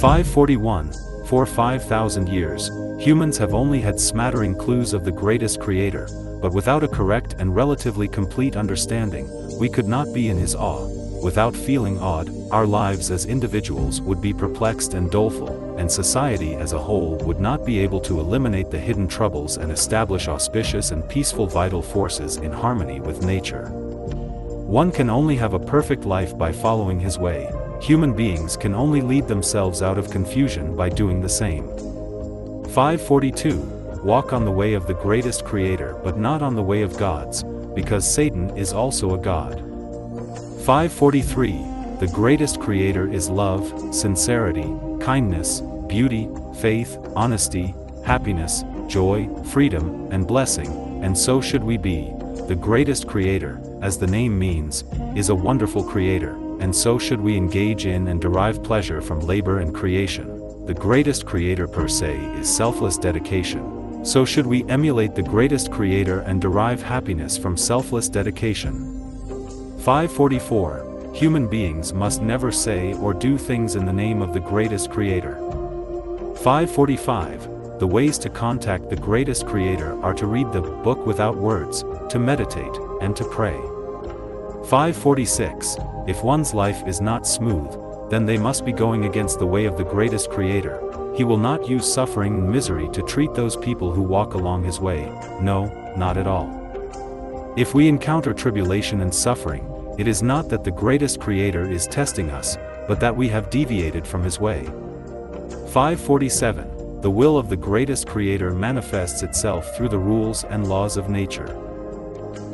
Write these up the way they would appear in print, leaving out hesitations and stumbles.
541. For 5,000 years, humans have only had smattering clues of the greatest creator, but without a correct and relatively complete understanding, we could not be in his awe. Without feeling awed, our lives as individuals would be perplexed and doleful, and society as a whole would not be able to eliminate the hidden troubles and establish auspicious and peaceful vital forces in harmony with nature. One can only have a perfect life by following his way. Human beings can only lead themselves out of confusion by doing the same. 542. Walk on the way of the greatest creator but not on the way of gods, because Satan is also a god. 543. The greatest creator is love, sincerity, kindness, beauty, faith, honesty, happiness, joy, freedom, and blessing, and so should we be. The greatest creator, as the name means, is a wonderful creator, and so should we engage in and derive pleasure from labor and creation. The greatest creator per se is selfless dedication, so should we emulate the greatest creator and derive happiness from selfless dedication. 544. Human beings must never say or do things in the name of the greatest creator. 545. The ways to contact the greatest creator are to read the book without words, to meditate, and to pray. 546. If one's life is not smooth, then they must be going against the way of the greatest creator. He will not use suffering and misery to treat those people who walk along his way. No, not at all. If we encounter tribulation and suffering, it is not that the greatest creator is testing us, but that we have deviated from his way. 547. The will of the greatest creator manifests itself through the rules and laws of nature.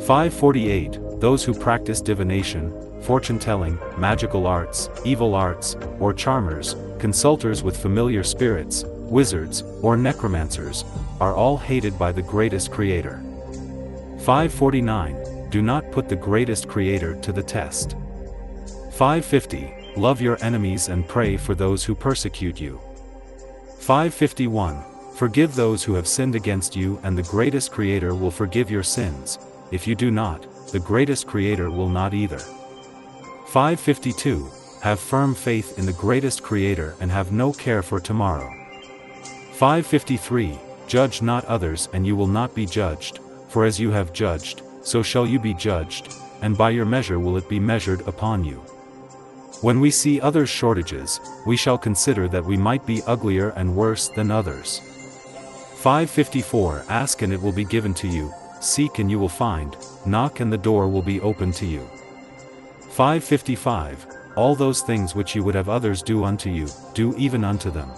548. Those who practice divination, fortune-telling, magical arts, evil arts, or charmers, consulters with familiar spirits, wizards, or necromancers, are all hated by the greatest creator. 549. Do not put the greatest creator to the test. 550. Love your enemies and pray for those who persecute you. 551. Forgive those who have sinned against you and the greatest creator will forgive your sins. If you do not, the greatest creator will not either. 552. Have firm faith in the greatest creator and have no care for tomorrow. 553. Judge not others and you will not be judged, for as you have judged, so shall you be judged, and by your measure will it be measured upon you. When we see others' shortages, we shall consider that we might be uglier and worse than others. 554. Ask and it will be given to you, seek and you will find, knock and the door will be opened to you. 555. All those things which you would have others do unto you, do even unto them.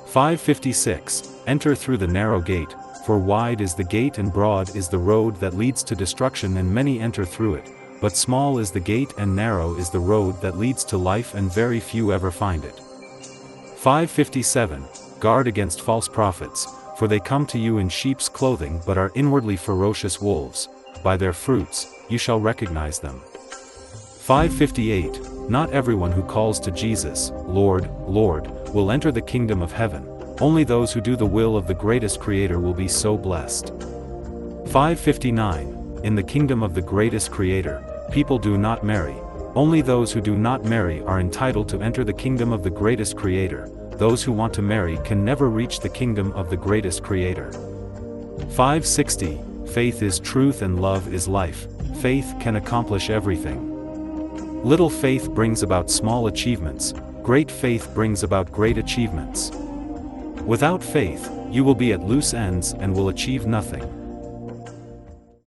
556. Enter through the narrow gate, for wide is the gate and broad is the road that leads to destruction and many enter through it, but small is the gate and narrow is the road that leads to life and very few ever find it. 557. Guard against false prophets, for they come to you in sheep's clothing but are inwardly ferocious wolves. By their fruits, you shall recognize them. 558. Not everyone who calls to Jesus, Lord, Lord, will enter the kingdom of heaven. Only those who do the will of the greatest creator will be so blessed. 559. In the kingdom of the greatest creator, people do not marry. Only those who do not marry are entitled to enter the kingdom of the greatest creator. Those who want to marry can never reach the kingdom of the greatest creator. 560. Faith is truth and love is life. Faith can accomplish everything. Little faith brings about small achievements. Great faith brings about great achievements. Without faith, you will be at loose ends and will achieve nothing.